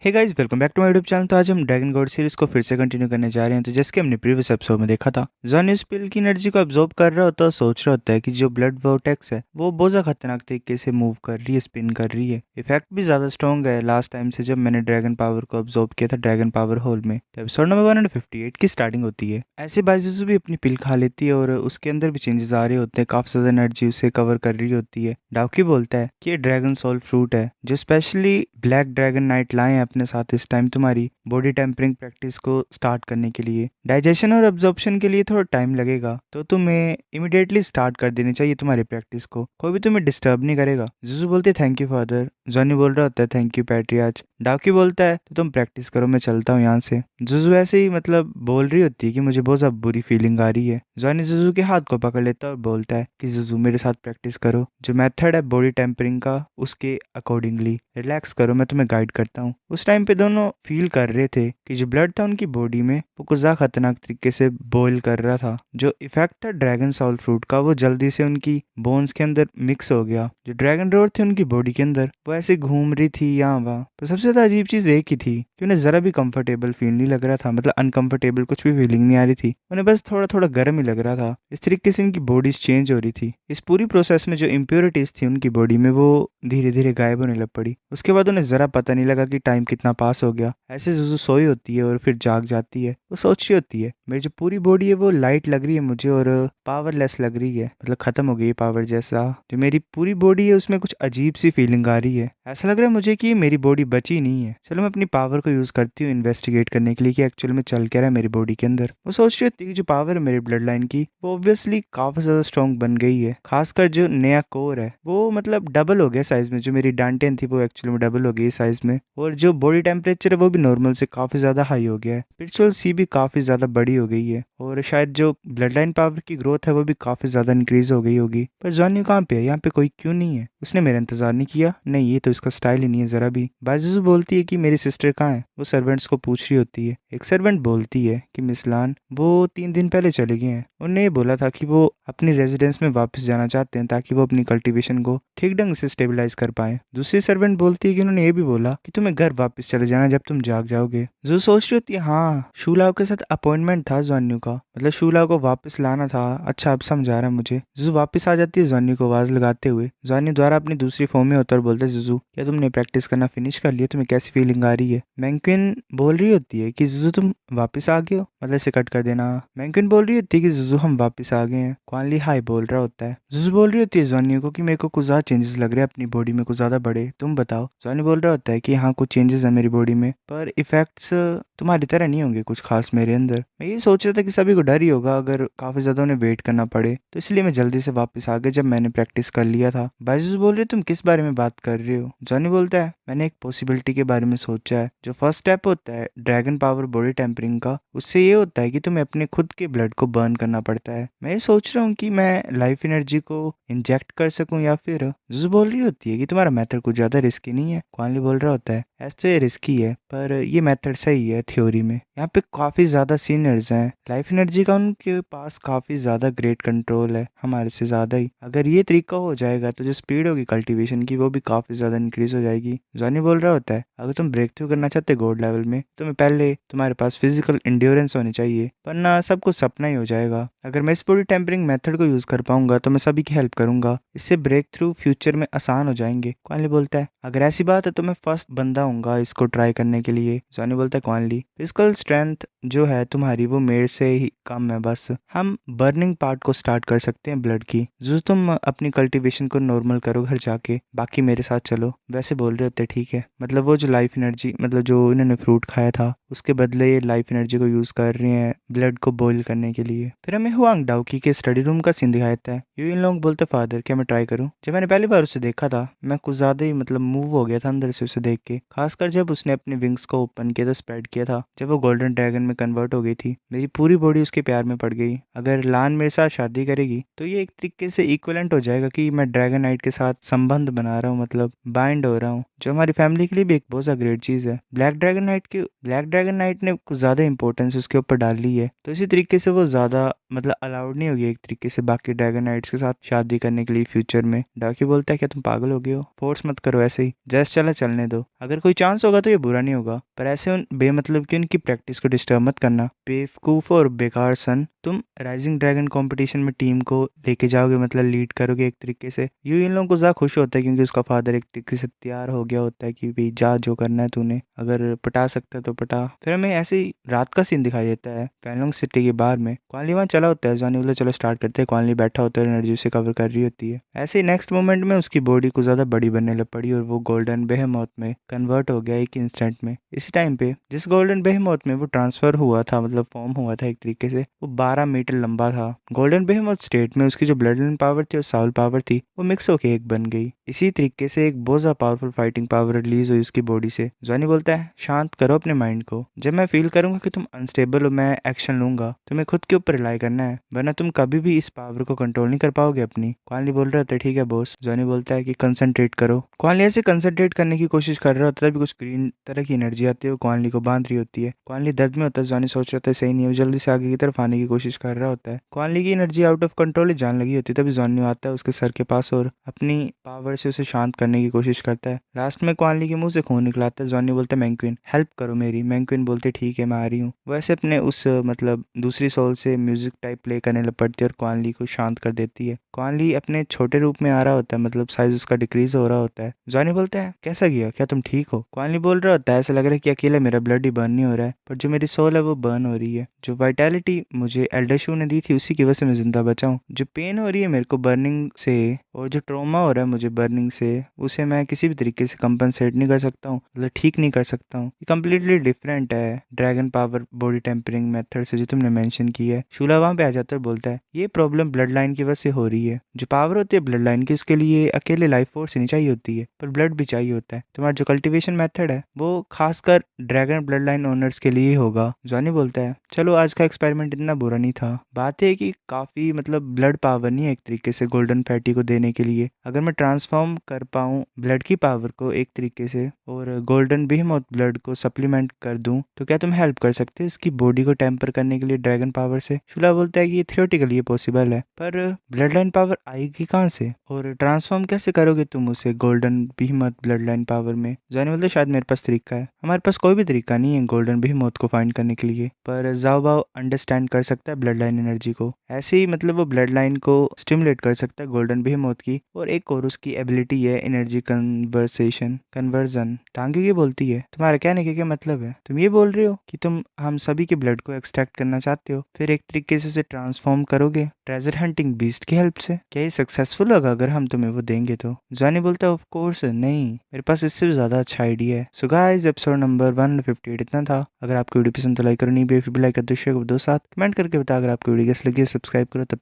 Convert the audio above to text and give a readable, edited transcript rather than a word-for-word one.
Hey guys, welcome back to my YouTube channel. तो आज हम ड्रैगन गॉड सीरीज को फिर से कंटिन्यू करने जा रहे हैं। तो जैसे कि हमने प्रीवियस एपिसोड में देखा था, जॉन इस पिल की एनर्जी को अब्जॉर्ब कर रहा होता है और सोच रहा होता है कि जो ब्लड वोर्टेक्स है वो बहुत ज़्यादा खतरनाक तरीके से मूव कर रही है, स्पिन कर रही है। इफेक्ट भी ज़्यादा स्ट्रॉन्ग है लास्ट टाइम से जब मैंने ड्रैगन पावर को अब्जॉर्ब किया था ड्रैगन पावर होल में। तो एपिसोड नंबर 158 की स्टार्टिंग होती है। ऐसे बाइजुजू भी अपनी पिल खा लेती है और उसके अंदर भी चेंजेस आ रहे होते हैं, काफ़ी ज़्यादा एनर्जी उसे कवर कर रही होती है। डाउकी बोलता है कि ये ड्रैगन सोल फ्रूट है जो स्पेशली ब्लैक ड्रैगन नाइट लाए हैं अपने साथ इस टाइम तुम्हारी बॉडी टेम्परिंग प्रैक्टिस को स्टार्ट करने के लिए। डाइजेशन और अब्जॉर्प्शन के लिए थोड़ा टाइम लगेगा, तो तुम्हें इमिडिएटली स्टार्ट कर देनी चाहिए तुम्हारी प्रैक्टिस को। कोई भी तुम्हें डिस्टर्ब नहीं करेगा। जुजू बोलते थैंक यू फादर। जॉनी बोल रहा होता है थैंक यू पैट्रियाच। डाउकी बोलता है तो तुम प्रैक्टिस करो, मैं चलता हूँ यहाँ से। जुजू ऐसे ही बोल रही होती है कि मुझे बहुत ज्यादा बुरी फीलिंग आ रही है। जॉनी जुजू के हाथ को पकड़ लेता है और बोलता है कि जुजू मेरे साथ प्रैक्टिस करो, जो मेथड है बॉडी टेम्परिंग का उसके अकॉर्डिंगली रिलैक्स करो, मैं तुम्हें गाइड करता हूँ। उस टाइम पे दोनों फील कर रहे थे कि जो ब्लड था उनकी बॉडी में वो कुछ ज्यादा खतरनाक तरीके से बॉईल कर रहा था। जो इफेक्ट था ड्रैगन सॉल फ्रूट का वो जल्दी से उनकी बोन्स के अंदर मिक्स हो गया। जो ड्रैगन रोड थी उनकी बॉडी के अंदर वो ऐसे घूम रही थी यहाँ वहाँ। तो सबसे ज्यादा अजीब चीज एक ही थी कि उन्हें जरा भी कंफर्टेबल फील नहीं लग रहा था, अनकंफर्टेबल कुछ भी फीलिंग नहीं आ रही थी। उन्हें बस थोड़ा थोड़ा गर्म ही लग रहा था। इस तरीके से इनकी बॉडीज चेंज हो रही थी। इस पूरी प्रोसेस में जो इम्प्योरिटीज थी उनकी बॉडी में वो धीरे धीरे गायब होने लग पड़ी। उसके बाद उन्हें जरा पता नहीं लगा कि टाइम कितना पास हो गया। ऐसे जुजू सोई होती है और फिर जाग जाती है। वो सोच रही होती है मेरी जो पूरी बॉडी है वो लाइट लग रही है मुझे और पावरलेस लग रही है, खत्म हो गई पावर जैसा। जो मेरी पूरी बॉडी है उसमें कुछ अजीब सी फीलिंग आ रही है। ऐसा लग रहा है मुझे कि मेरी बॉडी बची नहीं है। चलो मैं अपनी पावर को यूज करती हूँ इन्वेस्टिगेट करने के लिए कि एक्चुअल में चल क्या रहा है मेरी बॉडी के अंदर। वो सोच रही होती है कि जो पावर है मेरी ब्लड लाइन की वो ऑब्वियसली काफी ज्यादा स्ट्रॉन्ग बन गई है। खासकर जो नया कोर है वो डबल हो गया साइज में। जो मेरी डांटेन थी वो एक्चुअली में डबल हो गई साइज में। और जो बॉडी टेम्परेचर है वो भी नॉर्मल से काफी ज्यादा हाई हो गया है। स्पिरिचुअल सी भी काफी ज्यादा बड़ी हो गई है और शायद जो ब्लड लाइन पावर की ग्रोथ है वो भी काफी ज्यादा इंक्रीज हो गई होगी। पर जॉनी कहाँ पे है? यहाँ पे कोई क्यों नहीं है? उसने मेरा इंतजार नहीं किया। नहीं, ये तो इसका स्टाइल ही नहीं है जरा भी। बाजुजू बोलती है कि मेरी सिस्टर कहाँ है? वो सर्वेंट्स को पूछ रही होती है। एक सर्वेंट बोलती है कि मिस लान वो 3 दिन पहले चले गए हैं। उन्होंने ये बोला था कि वो अपनी रेजिडेंस में वापस जाना चाहते हैं ताकि वो अपनी कल्टीवेशन को ठीक ढंग से स्टेबलाइज कर पाए। दूसरी सर्वेंट बोलती है कि उन्होंने ये भी बोला कि तुम्हें घर वापस चले जाना जब तुम जाग जाओगे। जो सोच रही होती है हाँ, शूलाओ के साथ अपॉइंटमेंट था ज्वान्यू का, शूलाओ को वापस लाना था। अच्छा, अब समझ आ रहा है मुझे। जुजू वापस आ जाती है ज्वान्यू को आवाज लगाते हुए। ज्वान्यू द्वारा अपनी दूसरी फॉर्म में होता और बोलते जुजू क्या तुमने प्रैक्टिस करना फिनिश कर लिया? तुम्हें कैसी फीलिंग आ रही है? मैंक्विन बोल रही होती है कि जुजू तुम वापस आ गए हो, इसे कट कर देना। मैंक्विन बोल रही होती है कि जुजू हम वापस आ गए हैं। क्वानली हाई बोल रहा होता है। जुजू बोल रही होती है ज्वान्यू को कि मेरे को कुछ ज्यादा चेंजेस लग रहे हैं अपनी बॉडी में, कुछ ज्यादा बड़े। तुम बताओ। ज्वान्यू बोल रहा होता है कि हाँ कुछ चेंजेस है मेरी बॉडी में, पर इफेक्ट्स तुम्हारी तरह नहीं होंगे कुछ खास मेरे अंदर। मैं ये सोच रहा था कि सभी को डर ही होगा अगर काफी ज्यादा उन्हें वेट करना पड़े, तो इसलिए मैं जल्दी से वापस आ गया जब मैंने प्रैक्टिस कर लिया था। बाइजुस बोल रहे तुम किस बारे में बात कर रहे हो? जॉनी बोलता है मैंने एक पॉसिबिलिटी के बारे में सोचा है। जो फर्स्ट स्टेप होता है ड्रैगन पावर बॉडी टेम्परिंग का, उससे ये होता है कि तुम्हें अपने खुद के ब्लड को बर्न करना पड़ता है। मैं ये सोच रहा हूँ कि मैं लाइफ एनर्जी को इंजेक्ट कर सकूं या फिर। जुजू बोल रही होती है कि तुम्हारा मेथड कुछ ज्यादा रिस्की नहीं है। क्वानली बोल रहा होता है ऐसे तो ये रिस्की है पर ये मेथड सही है थ्योरी में। यहाँ पे काफी ज्यादा सीनियर्स हैं लाइफ एनर्जी का, उनके पास काफी ज्यादा ग्रेट कंट्रोल है हमारे से ज्यादा ही। अगर ये तरीका हो जाएगा तो जो स्पीड होगी कल्टीवेशन की वो भी काफी ज्यादा इंक्रीज हो जाएगी। जॉनी बोल रहा होता है अगर तुम ब्रेक थ्रू करना चाहते गॉड लेवल में तुम्हें पहले तुम्हारे पास फिजिकल इंड्योरेंस होनी चाहिए, वरना सब कुछ सपना ही हो जाएगा। अगर मैं इस बॉडी टेम्परिंग मेथड को यूज कर पाऊंगा तो मैं सभी की हेल्प करूंगा, इससे ब्रेक थ्रू फ्यूचर में आसान हो जाएंगे। क्वानली बोलता है अगर ऐसी बात है तो मैं फर्स्ट बंदा हूंगा इसको ट्राई करने के लिए। जॉनी बोलता है क्वानली फिजिकल स्ट्रेंथ जो है तुम्हारी वो मेरे से ही कम है, बस हम बर्निंग पार्ट को स्टार्ट कर सकते हैं ब्लड की। जो तुम अपनी कल्टीवेशन को नॉर्मल करो घर जाके, बाकी मेरे साथ चलो। वैसे बोल रहे होते ठीक है। वो जो लाइफ एनर्जी जो इन्होंने फ्रूट खाया था उसके बदले ये लाइफ एनर्जी को यूज कर रहे हैं ब्लड को बॉईल करने के लिए। फिर हमें हुआंग डाउकी के स्टडी रूम का सीन दिखाया जाता है। इन लोग बोलते फादर क्या मैं ट्राई करूं? जब मैंने पहली बार उसे देखा था मैं कुछ ज्यादा ही मूव हो गया था अंदर से उसे देख के, खासकर जब उसने अपने विंग्स को ओपन किया था, स्प्रेड किया था। जब वो गोल्डन ड्रैगन में कन्वर्ट हो गई थी मेरी पूरी बॉडी उसके प्यार में पड़ गई। अगर लान मेरे साथ शादी करेगी तो ये एक तरीके से इक्वलेंट हो जाएगा कि मैं ड्रैगन नाइट के साथ संबंध बना रहा हूँ, बाइंड हो रहा हूँ, जो हमारी फैमिली के लिए भी एक बहुत सा ग्रेट चीज है। ब्लैक ड्रैगन नाइट नाइट ने कुछ ज़्यादा इंपॉर्टेंस उसके ऊपर डाल ली है, तो इसी तरीके से वो ज़्यादा मतलब अलाउड नहीं होगी एक तरीके से बाकी ड्रैगन नाइट्स के साथ शादी करने के लिए फ्यूचर में। डाकी बोलता है क्या तुम पागल हो गए हो, फोर्स मत करो, ऐसे ही जस्ट चला चलने दो, अगर कोई चांस होगा तो ये बुरा नहीं होगा, पर ऐसे उन बेमतलब की उनकी प्रैक्टिस को डिस्टर्ब मत करना। बेवकूफ़ और बेकार सन, तुम राइजिंग ड्रैगन कंपटीशन में टीम को लेके जाओगे, मतलब लीड करोगे एक तरीके से। यूं इन लोगों को ज़्यादा खुश होता है क्योंकि उसका फादर एक तरीके से तैयार हो गया होता है कि भाई जा, जो करना है तूने, अगर पटा सकता है तो पटा। फिर हमें ऐसे ही रात का सीन दिखाई देता है पैनलोंग सिटी के बाहर में। क्वानली वहाँ चला होता है, जानी बोला चलो स्टार्ट करते हैं। क्वानली बैठा होता है, एनर्जी से कवर कर रही होती है। ऐसे ही नेक्स्ट मोमेंट में उसकी बॉडी को ज़्यादा बड़ी बनने लग पड़ी और वो गोल्डन बेहेमोथ में कन्वर्ट हो गया एक इंस्टेंट में। इसी टाइम पे जिस गोल्डन बेहेमोथ में वो ट्रांसफर हुआ था, मतलब फॉर्म हुआ था एक तरीके से, वो 12 मीटर लंबा था। गोल्डन बेहेमोथ स्टेट में उसकी जो ब्लड लाइन पावर थी और साउल पावर थी वो मिक्स होके एक बन गई। इसी तरीके से एक बहुत ज़्यादा पावरफुल फाइटिंग पावर रिलीज हुई उसकी बॉडी से। जॉनी बोलता है शांत करो अपने माइंड को, जब मैं फील करूंगा कि तुम अनस्टेबल हो मैं एक्शन लूंगा। तुम्हें खुद के ऊपर रिलाई करना है, वरना तुम कभी भी इस पावर को कंट्रोल नहीं कर पाओगे अपनी। क्वानली बोल रहा होता है ठीक है बॉस। जॉनी बोलता है कि कंसंट्रेट करो। क्वानली ऐसे कंसंट्रेट करने की कोशिश कर रहा होता है, तभी कुछ ग्रीन तरह की एनर्जी आती है, वो क्वानली को बांध रही होती है। क्वानली दर्द में होता है, जॉनी सोच रहा होता है सही नहीं है, वो जल्दी से आगे की तरफ आने की कोशिश कर रहा होता है। क्वानली की एनर्जी आउट ऑफ कंट्रोल जान लगी होती है, तभी जॉनी आता है उसके सर के पास और अपनी पावर से उसे शांत करने की कोशिश करता है। लास्ट में क्वानली के मुंह से खून निकलाता है। जॉनी बोलता है मैंक्विन हेल्प करो मेरी। मैंक्विन बोलते ठीक है मैं आ रही हूँ। वैसे अपने उस मतलब दूसरी सोल से म्यूजिक टाइप प्ले करने लग पड़ती है और क्वानली को शांत कर देती है। क्वानली अपने छोटे रूप में आ रहा होता है, मतलब साइज उसका डिक्रीज हो रहा होता है। जॉनी बोलता है कैसा गया, क्या तुम ठीक हो? क्वानली बोल रहा होता है ऐसा लग रहा है कि अकेले मेरा ब्लड ही बर्न नहीं हो रहा है, पर जो मेरी सोल है वो बर्न हो रही है। जो वाइटैलिटी मुझे एल्डर शू ने दी थी उसी की वजह से मैं जिंदा बचा हूँ। जो पेन हो रही है मेरे को बर्निंग से और जो ट्रॉमा हो रहा है मुझे बर्निंग से, उसे मैं किसी भी तरीके से कंपनसेट नहीं कर सकता हूँ, मतलब ठीक नहीं कर सकता हूँ। ये कम्प्लीटली डिफरेंट है dragon power body tempering method से जो तुमने मेंशन की है। शूला वहाँ पे आ जाता है और बोलता है ये प्रॉब्लम ब्लड लाइन की वजह से हो रही है। जो पावर होती है ब्लड लाइन की उसके लिए अकेले लाइफ फोर्स नहीं चाहिए होती है, पर ब्लड भी चाहिए होता है। तुम्हारा जो कल्टीवेशन मेथड है वो खासकर ड्रैगन ब्लड लाइन ओनर्स के लिए ही होगा। जॉनी बोलता है चलो आज का एक्सपेरिमेंट इतना बुरा नहीं था, बात है कि काफी मतलब ब्लड पावर नहीं है एक तरीके से गोल्डन फैटी को देने के लिए। अगर मैं ट्रांसफॉर्म कर पाऊँ ब्लड की पावर को एक तरीके से और गोल्डन बीहमोथ ब्लड को सप्लीमेंट कर दूं, तो क्या तुम हेल्प कर सकते हो इसकी बॉडी को टेम्पर करने के लिए ड्रैगन पावर से? शूला बोलता है कि ये थियोरेटिकली ये पॉसिबल है, पर ब्लड लाइन पावर आएगी कहाँ से और ट्रांसफॉर्म कैसे करोगे तुम उसे गोल्डन बीहमोथ ब्लड लाइन पावर में? जॉनी बोलता है शायद मेरे पास तरीका है। हमारे पास कोई भी तरीका नहीं है गोल्डन बीहमोथ को फाइंड करने के लिए, पर जाओ बाओ अंडरस्टैंड कर सकता है ब्लड लाइन एनर्जी को। ऐसे ही मतलब वो ब्लड लाइन को स्टिमुलेट कर सकता है गोल्डन बीहमोथ की। और एक और उसकी एबिलिटी है एनर्जी कन्वर्जन। टांगी ये बोलती है तुम्हारा कहने का क्या मतलब है? तुम ये बोल रहे हो कि तुम हम सभी के ब्लड को एक्सट्रैक्ट करना चाहते हो, फिर एक तरीके से उसे ट्रांसफॉर्म करोगे ट्रेजर हंटिंग बीस्ट की हेल्प से? क्या ये सक्सेसफुल होगा अगर हम तुम्हें वो देंगे तो? जॉनी बोलता है ऑफ कोर्स नहीं, मेरे पास इससे भी ज्यादा अच्छा आइडिया है। सो गाइस एपिसोड नंबर 158 इतना था। अगर आपको वीडियो पसंद तो लाइक करो, नहीं भी फिर भी लाइक कर दो, शेयर कर दो, साथ कमेंट करके बता अगर आपको वीडियो कैसी लगी। सब्सक्राइब करो। तब